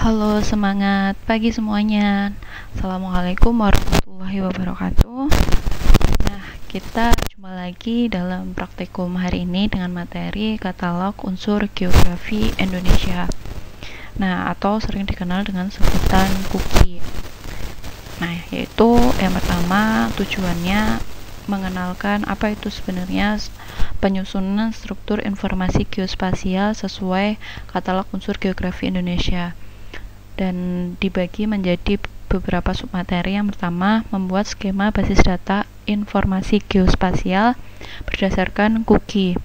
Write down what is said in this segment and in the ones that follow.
Halo, semangat pagi semuanya. Assalamualaikum warahmatullahi wabarakatuh. Nah, kita jumpa lagi dalam praktikum hari ini dengan materi katalog unsur geografi Indonesia. Nah, atau sering dikenal dengan sebutan KUGI. Nah, yaitu yang pertama tujuannya mengenalkan apa itu sebenarnya penyusunan struktur informasi geospasial sesuai katalog unsur geografi Indonesia, dan dibagi menjadi beberapa submateri. Yang pertama, membuat skema basis data informasi geospasial berdasarkan KUGI,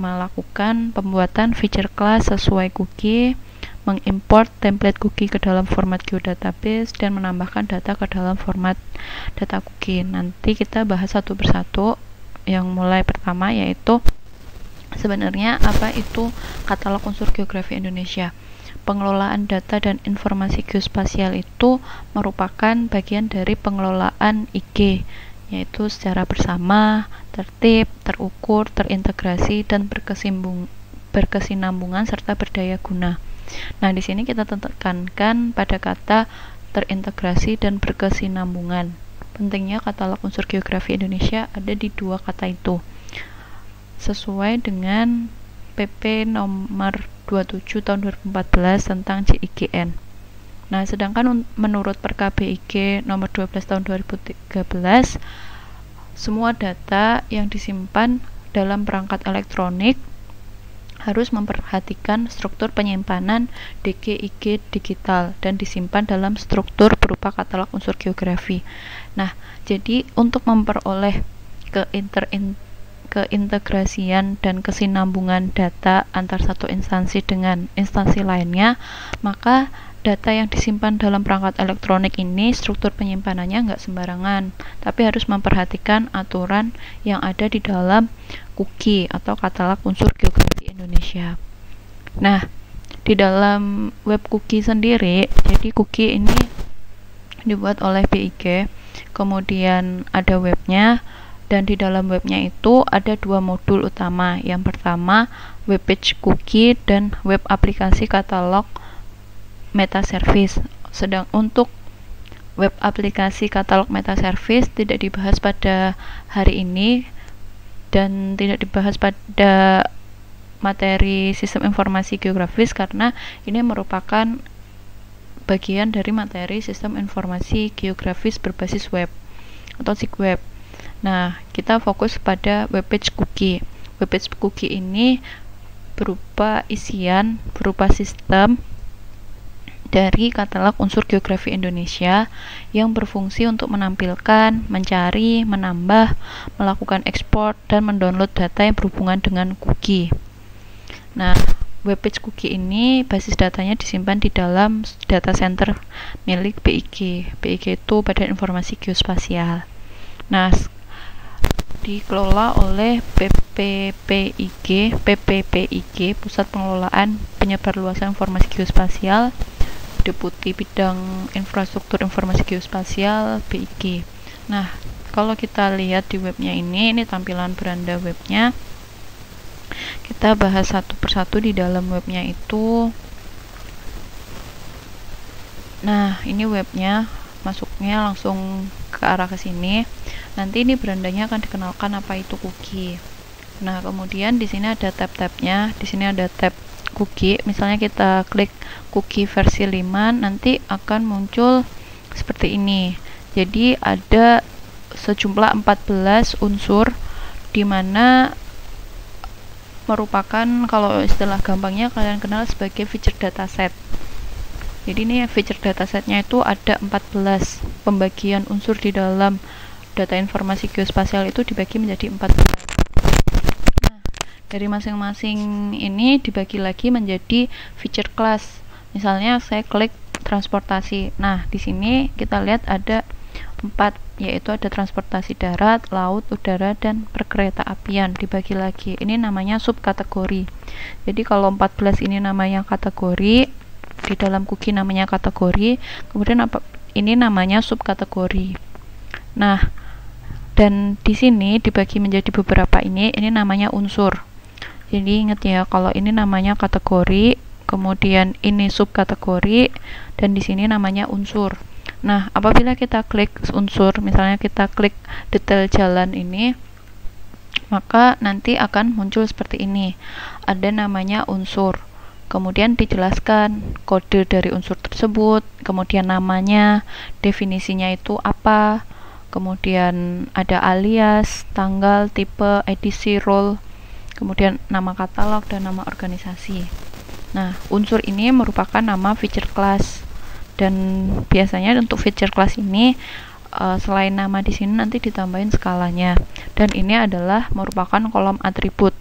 melakukan pembuatan feature class sesuai KUGI, mengimport template KUGI ke dalam format geodatabase, dan menambahkan data ke dalam format data KUGI. Nanti kita bahas satu persatu. Yang mulai pertama yaitu sebenarnya apa itu katalog unsur geografi Indonesia. Pengelolaan data dan informasi geospasial itu merupakan bagian dari pengelolaan IG, yaitu secara bersama, tertib, terukur, terintegrasi, dan berkesinambungan serta berdaya guna. Nah, di sini kita tekankan pada kata terintegrasi dan berkesinambungan. Pentingnya katalog unsur geografi Indonesia ada di dua kata itu, sesuai dengan PP nomor 27 tahun 2014 tentang GIGN. Nah, sedangkan menurut Perkab BIG nomor 12 tahun 2013, semua data yang disimpan dalam perangkat elektronik harus memperhatikan struktur penyimpanan DGIG digital dan disimpan dalam struktur berupa katalog unsur geografi. Nah, jadi untuk memperoleh keintegrasian dan kesinambungan data antar satu instansi dengan instansi lainnya, maka data yang disimpan dalam perangkat elektronik ini struktur penyimpanannya nggak sembarangan, tapi harus memperhatikan aturan yang ada di dalam KUGI atau katalog unsur geografi Indonesia. Nah, di dalam web KUGI sendiri, jadi KUGI ini dibuat oleh BIG, kemudian ada webnya, dan di dalam webnya itu ada dua modul utama. Yang pertama, web page KUGI dan web aplikasi katalog meta service. Sedang untuk web aplikasi katalog meta service tidak dibahas pada hari ini dan tidak dibahas pada materi sistem informasi geografis, karena ini merupakan bagian dari materi sistem informasi geografis berbasis web atau SIGWeb. Nah, kita fokus pada webpage KUGI. Webpage KUGI ini berupa sistem dari katalog unsur geografi Indonesia yang berfungsi untuk menampilkan, mencari, menambah, melakukan ekspor, dan mendownload data yang berhubungan dengan KUGI. Nah, webpage KUGI ini basis datanya disimpan di dalam data center milik BIG. BIG itu Badan Informasi Geospasial. Nah, dikelola oleh PPPIG, Pusat Pengelolaan Penyebarluasan Informasi Geospasial, Deputi Bidang Infrastruktur Informasi Geospasial BIG. Nah, kalau kita lihat di webnya ini tampilan beranda webnya. Kita bahas satu persatu di dalam webnya itu. Nah, ini webnya, masuknya langsung ke arah ke sini. Nanti ini berandanya akan dikenalkan apa itu KUGI. Nah, kemudian di sini ada tab-tabnya. Di sini ada tab KUGI. Misalnya kita klik KUGI versi 5, nanti akan muncul seperti ini. Jadi ada sejumlah 14 unsur, di mana merupakan, kalau istilah gampangnya kalian kenal sebagai feature dataset. Jadi ini feature datasetnya itu ada 14. Pembagian unsur di dalam data informasi geospasial itu dibagi menjadi 14. Nah, dari masing-masing ini dibagi lagi menjadi feature class. Misalnya saya klik transportasi. Nah, di sini kita lihat ada 4, yaitu ada transportasi darat, laut, udara, dan perkereta apian. Dibagi lagi. Ini namanya subkategori. Jadi kalau 14 ini namanya kategori, di dalam KUGI namanya kategori, kemudian ini namanya subkategori. Nah, dan di sini dibagi menjadi beberapa, ini namanya unsur. Jadi ingat ya, kalau ini namanya kategori, kemudian ini subkategori, dan di sini namanya unsur. Nah, apabila kita klik unsur, misalnya kita klik detail jalan ini, maka nanti akan muncul seperti ini. Ada namanya unsur. Kemudian dijelaskan kode dari unsur tersebut, kemudian namanya, definisinya itu apa, kemudian ada alias, tanggal, tipe, edisi, role, kemudian nama katalog dan nama organisasi. Nah, unsur ini merupakan nama feature class, dan biasanya untuk feature class ini selain nama di sini nanti ditambahin skalanya, dan ini adalah merupakan kolom atribut.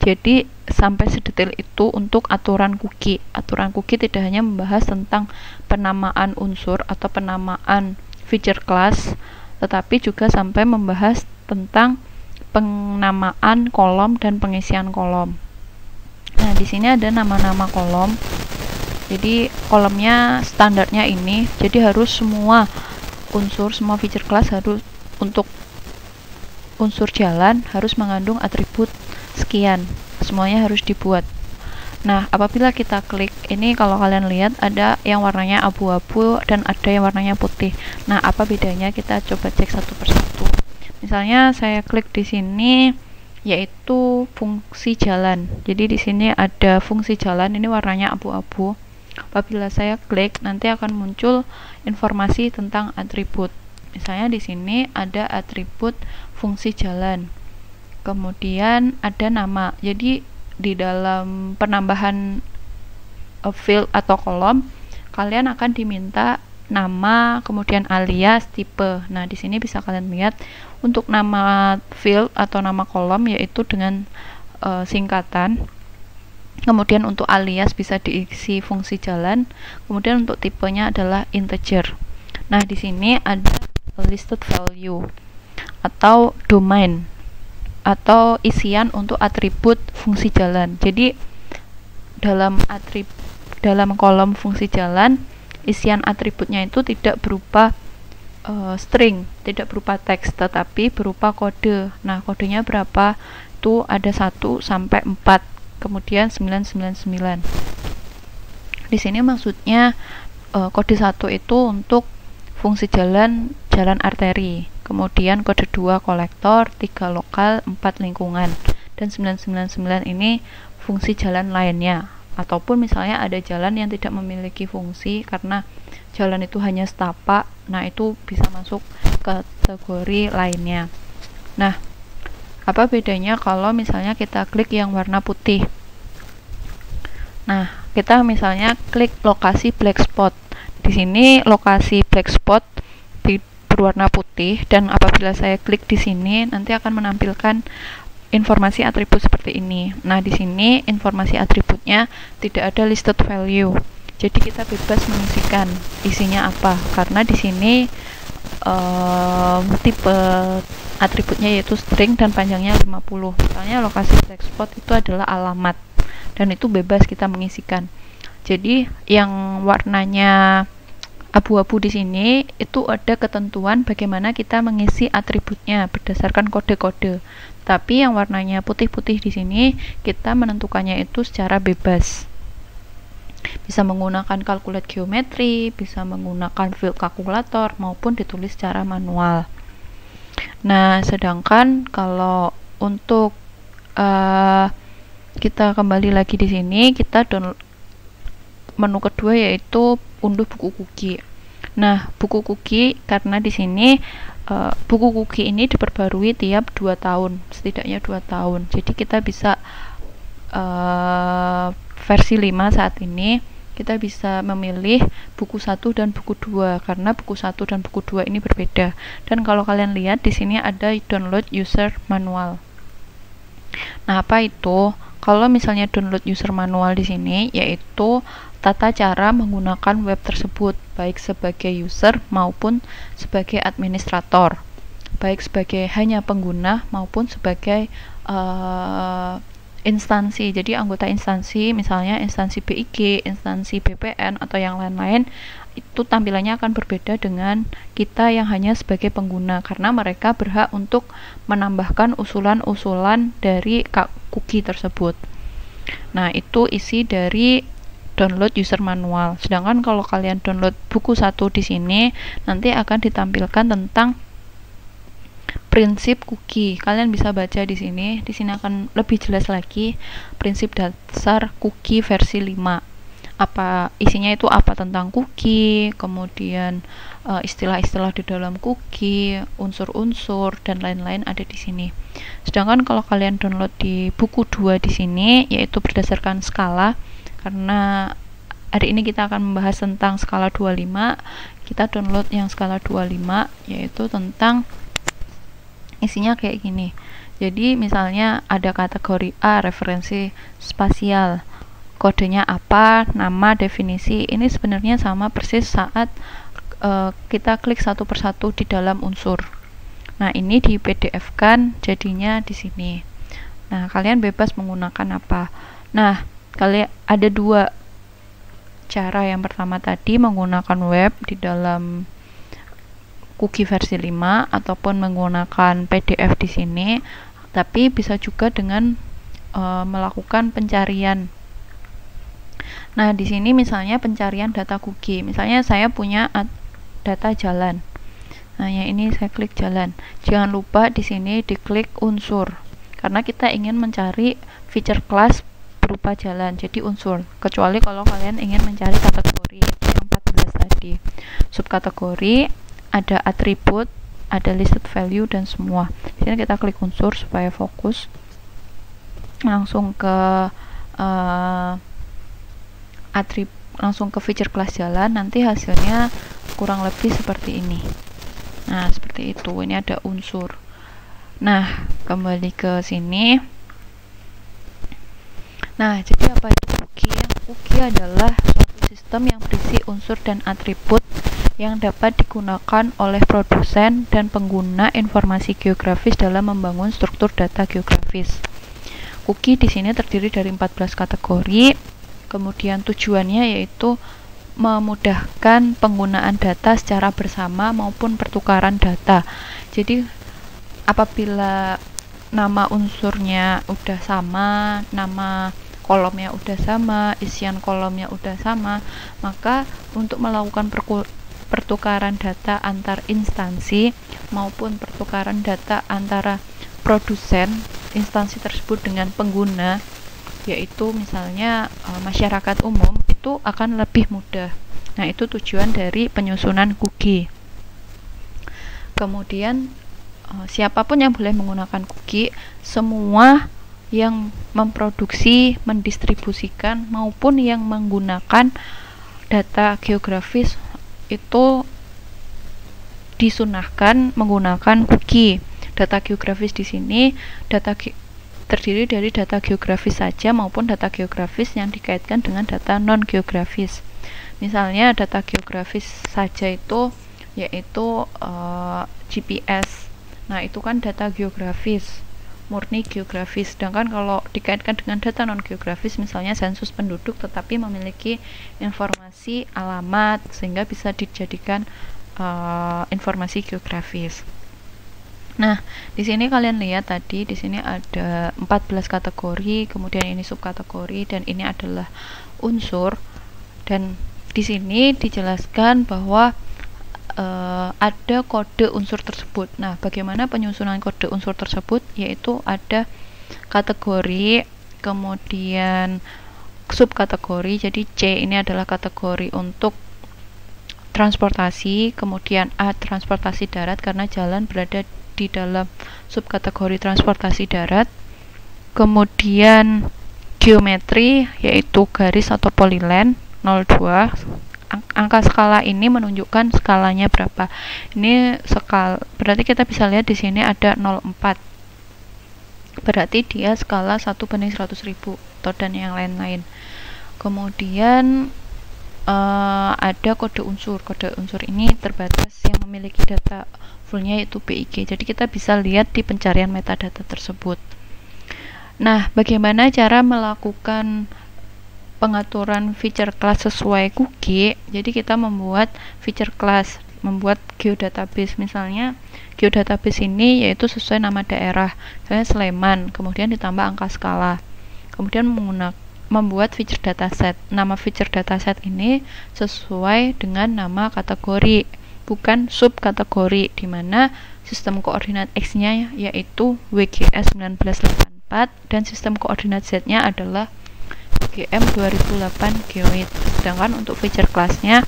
Jadi sampai sedetail itu untuk aturan cookie. Aturan cookie tidak hanya membahas tentang penamaan unsur atau penamaan feature class, tetapi juga sampai membahas tentang penamaan kolom dan pengisian kolom. Nah, di sini ada nama-nama kolom. Jadi kolomnya standarnya ini, jadi harus semua unsur, semua feature class harus, untuk unsur jalan harus mengandung atribut sekian, semuanya harus dibuat. Nah, apabila kita klik ini, kalau kalian lihat ada yang warnanya abu-abu dan ada yang warnanya putih. Nah, apa bedanya? Kita coba cek satu persatu. Misalnya saya klik di sini, yaitu fungsi jalan. Jadi di sini ada fungsi jalan, ini warnanya abu-abu. Apabila saya klik, nanti akan muncul informasi tentang atribut. Misalnya di sini ada atribut fungsi jalan. Kemudian ada nama. Jadi di dalam penambahan field atau kolom, kalian akan diminta nama, kemudian alias, tipe. Nah, di sini bisa kalian lihat untuk nama field atau nama kolom yaitu dengan singkatan. Kemudian untuk alias bisa diisi fungsi jalan. Kemudian untuk tipenya adalah integer. Nah, di sini ada listed value atau domain atau isian untuk atribut fungsi jalan. Jadi dalam kolom fungsi jalan, isian atributnya itu tidak berupa string, tidak berupa teks, tetapi berupa kode. Nah, kodenya berapa? Itu ada 1 sampai 4, kemudian 999. Di sini maksudnya kode 1 itu untuk fungsi jalan arteri, kemudian kode 2 kolektor, 3 lokal, 4 lingkungan, dan 999 ini fungsi jalan lainnya. Ataupun misalnya ada jalan yang tidak memiliki fungsi karena jalan itu hanya setapak, nah itu bisa masuk kategori lainnya. Nah, apa bedanya kalau misalnya kita klik yang warna putih? Nah, kita misalnya klik lokasi black spot. Di sini lokasi black spot berwarna putih, dan apabila saya klik di sini nanti akan menampilkan informasi atribut seperti ini. Nah, di sini informasi atributnya tidak ada listed value. Jadi kita bebas mengisikan isinya apa, karena di sini tipe atributnya yaitu string dan panjangnya 50. Misalnya lokasi black spot itu adalah alamat, dan itu bebas kita mengisikan. Jadi yang warnanya abu-abu di sini itu ada ketentuan bagaimana kita mengisi atributnya berdasarkan kode-kode. Tapi yang warnanya putih-putih di sini kita menentukannya itu secara bebas. Bisa menggunakan kalkulat geometri, bisa menggunakan field kalkulator, maupun ditulis secara manual. Nah, sedangkan kalau untuk kita kembali lagi di sini, kita download menu kedua yaitu unduh buku cookie. Nah, buku cookie karena di sini buku cookie ini diperbarui tiap 2 tahun, setidaknya 2 tahun. Jadi kita bisa versi 5 saat ini kita bisa memilih buku 1 dan buku 2 karena buku 1 dan buku 2 ini berbeda. Dan kalau kalian lihat di sini ada download user manual. Nah, apa itu? Kalau misalnya download user manual di sini yaitu tata cara menggunakan web tersebut, baik sebagai user maupun sebagai administrator, baik sebagai hanya pengguna maupun sebagai instansi. Jadi anggota instansi, misalnya instansi BIG, instansi BPN atau yang lain-lain, itu tampilannya akan berbeda dengan kita yang hanya sebagai pengguna, karena mereka berhak untuk menambahkan usulan-usulan dari cookie tersebut. Nah, itu isi dari download user manual. Sedangkan kalau kalian download buku 1 di sini, nanti akan ditampilkan tentang prinsip cookie. Kalian bisa baca di sini. Di sini akan lebih jelas lagi prinsip dasar cookie versi 5. Apa isinya itu, apa tentang cookie, kemudian istilah-istilah di dalam cookie, unsur-unsur dan lain-lain ada di sini. Sedangkan kalau kalian download di buku 2 di sini, yaitu berdasarkan skala, karena hari ini kita akan membahas tentang skala 25, kita download yang skala 25, yaitu tentang isinya kayak gini. Jadi misalnya ada kategori A, referensi spasial, kodenya apa, nama, definisi. Ini sebenarnya sama persis saat kita klik satu persatu di dalam unsur. Nah, ini di PDF kan jadinya di sini. Nah, kalian bebas menggunakan apa. Nah, kalian ada 2 cara. Yang pertama tadi menggunakan web di dalam cookie versi 5 ataupun menggunakan PDF di sini, tapi bisa juga dengan melakukan pencarian. Nah, di sini misalnya pencarian data cookie. Misalnya saya punya data jalan. Nah, yang ini saya klik jalan. Jangan lupa di sini diklik unsur. Karena kita ingin mencari feature class berupa jalan, jadi unsur. Kecuali kalau kalian ingin mencari kategori, itu yang 14 tadi. Subkategori, ada atribut, ada listed value dan semua. Di sini kita klik unsur supaya fokus. Langsung ke langsung ke feature class jalan, nanti hasilnya kurang lebih seperti ini. Nah, seperti itu. Ini ada unsur. Nah, kembali ke sini. Nah, jadi apa itu cookie? Cookie adalah suatu sistem yang berisi unsur dan atribut yang dapat digunakan oleh produsen dan pengguna informasi geografis dalam membangun struktur data geografis. Cookie di sini terdiri dari 14 kategori. Kemudian tujuannya yaitu memudahkan penggunaan data secara bersama maupun pertukaran data. Jadi apabila nama unsurnya udah sama, nama kolomnya udah sama, isian kolomnya udah sama, maka untuk melakukan pertukaran data antar instansi maupun pertukaran data antara produsen instansi tersebut dengan pengguna, yaitu misalnya masyarakat umum, itu akan lebih mudah. Nah, itu tujuan dari penyusunan cookie. Kemudian siapapun yang boleh menggunakan cookie, semua yang memproduksi, mendistribusikan maupun yang menggunakan data geografis itu disunahkan menggunakan cookie. Data geografis di sini terdiri dari data geografis saja maupun data geografis yang dikaitkan dengan data non geografis. Misalnya data geografis saja itu yaitu GPS. Nah, itu kan data geografis, murni geografis. Sedangkan kalau dikaitkan dengan data non geografis, misalnya sensus penduduk tetapi memiliki informasi alamat sehingga bisa dijadikan informasi geografis. Nah, di sini kalian lihat tadi di sini ada 14 kategori, kemudian ini subkategori dan ini adalah unsur. Dan di sini dijelaskan bahwa ada kode unsur tersebut. Nah, bagaimana penyusunan kode unsur tersebut? Yaitu ada kategori, kemudian subkategori. Jadi C ini adalah kategori untuk transportasi, kemudian A transportasi darat karena jalan berada di dalam subkategori transportasi darat. Kemudian geometri yaitu garis atau polyline 02. Angka skala ini menunjukkan skalanya berapa. Ini skala, berarti kita bisa lihat di sini ada 04. Berarti dia skala 1/100.000 atau dan yang lain-lain. Kemudian ada kode unsur. Kode unsur ini terbatas, yang memiliki data fullnya yaitu BIG. Jadi kita bisa lihat di pencarian metadata tersebut. Nah, bagaimana cara melakukan pengaturan feature class sesuai cookie? Jadi kita membuat feature class, membuat geodatabase. Misalnya geodatabase ini yaitu sesuai nama daerah, misalnya Sleman, kemudian ditambah angka skala. Kemudian membuat feature dataset. Nama feature dataset ini sesuai dengan nama kategori, bukan subkategori, di mana sistem koordinat X-nya yaitu WGS 1984 dan sistem koordinat Z-nya adalah GM 2008 Geoid. Sedangkan untuk feature class-nya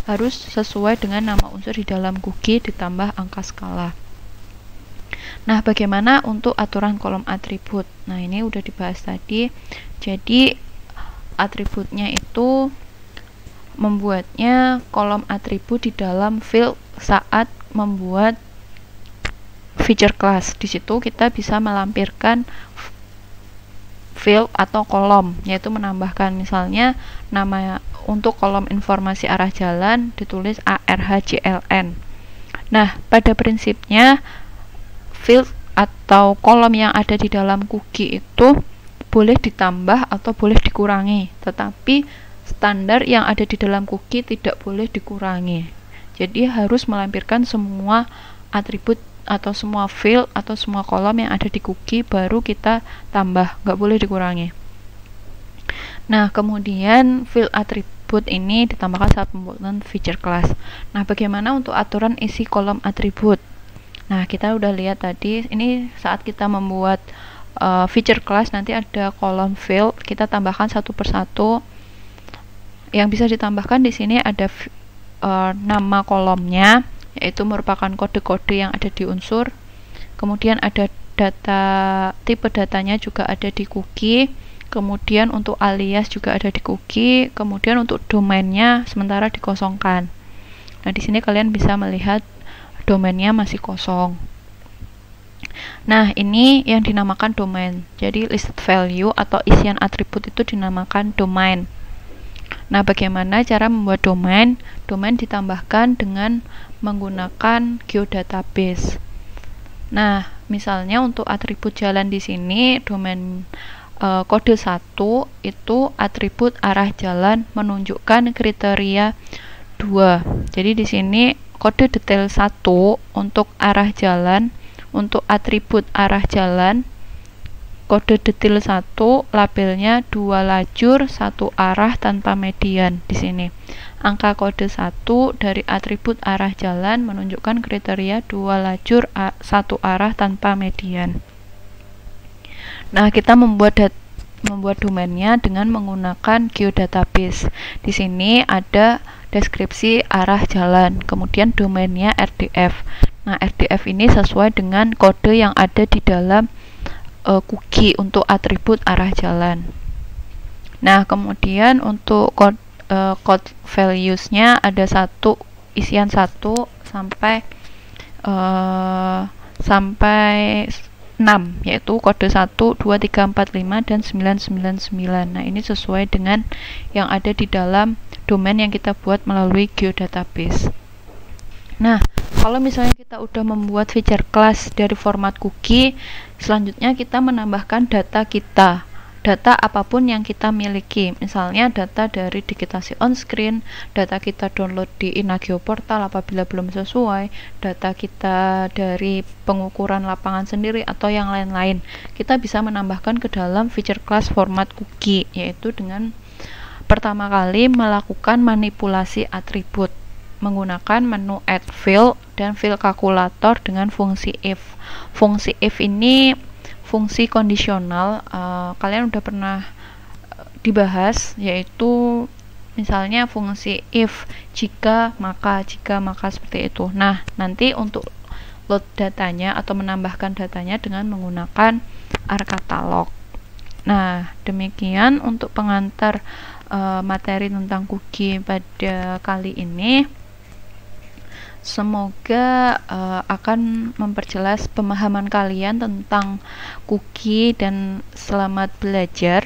harus sesuai dengan nama unsur di dalam cookie ditambah angka skala. Nah, bagaimana untuk aturan kolom atribut? Nah, ini udah dibahas tadi. Jadi, atributnya itu membuatnya kolom atribut di dalam field saat membuat feature class. Di situ kita bisa melampirkan field atau kolom, yaitu menambahkan misalnya nama untuk kolom informasi arah jalan ditulis ARHJLN. Nah, pada prinsipnya field atau kolom yang ada di dalam cookie itu boleh ditambah atau boleh dikurangi, tetapi standar yang ada di dalam cookie tidak boleh dikurangi. Jadi harus melampirkan semua atribut atau semua field atau semua kolom yang ada di cookie baru kita tambah, nggak boleh dikurangi. Nah, kemudian field atribut ini ditambahkan saat pembuatan feature class. Nah, bagaimana untuk aturan isi kolom atribut? Nah, kita udah lihat tadi, ini saat kita membuat feature class nanti ada kolom field, kita tambahkan satu persatu. Yang bisa ditambahkan di sini ada nama kolomnya, yaitu merupakan kode-kode yang ada di unsur. Kemudian ada data, tipe datanya juga ada di cookie. Kemudian untuk alias juga ada di cookie. Kemudian untuk domainnya sementara dikosongkan. Nah, di sini kalian bisa melihat domainnya masih kosong. Nah, ini yang dinamakan domain. Jadi listed value atau isian atribut itu dinamakan domain. Nah, bagaimana cara membuat domain? Domain ditambahkan dengan menggunakan geodatabase. Nah, misalnya untuk atribut jalan di sini domain kode 1 itu atribut arah jalan menunjukkan kriteria 2. Jadi di sini kode detail 1 untuk arah jalan, untuk atribut arah jalan kode detail 1 labelnya 2 lajur 1 arah tanpa median. Di sini angka kode 1 dari atribut arah jalan menunjukkan kriteria 2 lajur 1 arah tanpa median. Nah, kita membuat domainnya dengan menggunakan geodatabase. Di sini ada deskripsi arah jalan, kemudian domainnya RDF. Nah, RDF ini sesuai dengan kode yang ada di dalam cookie untuk atribut arah jalan. Nah, kemudian untuk code values-nya ada isian 1 sampai 6, yaitu kode 1, 2, 3, 4, 5 dan 999. Nah, ini sesuai dengan yang ada di dalam domain yang kita buat melalui geodatabase. Nah, kalau misalnya kita udah membuat feature class dari format cookie, selanjutnya kita menambahkan data kita. Data apapun yang kita miliki, misalnya data dari digitasi on-screen, data kita download di Inagio Portal apabila belum sesuai, data kita dari pengukuran lapangan sendiri atau yang lain-lain. Kita bisa menambahkan ke dalam feature class format cookie, yaitu dengan pertama kali melakukan manipulasi atribut menggunakan menu add field dan field calculator dengan fungsi if. Fungsi if ini fungsi kondisional, kalian udah pernah dibahas, yaitu misalnya fungsi if jika maka seperti itu. Nah, nanti untuk load datanya atau menambahkan datanya dengan menggunakan rkatalog. Nah, demikian untuk pengantar materi tentang cookie pada kali ini. Semoga akan memperjelas pemahaman kalian tentang cookie dan selamat belajar.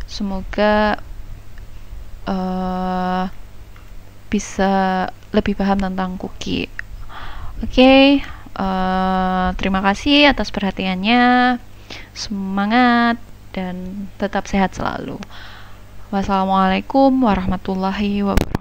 Semoga bisa lebih paham tentang cookie. Oke, terima kasih atas perhatiannya. Semangat dan tetap sehat selalu. Wassalamualaikum warahmatullahi wabarakatuh.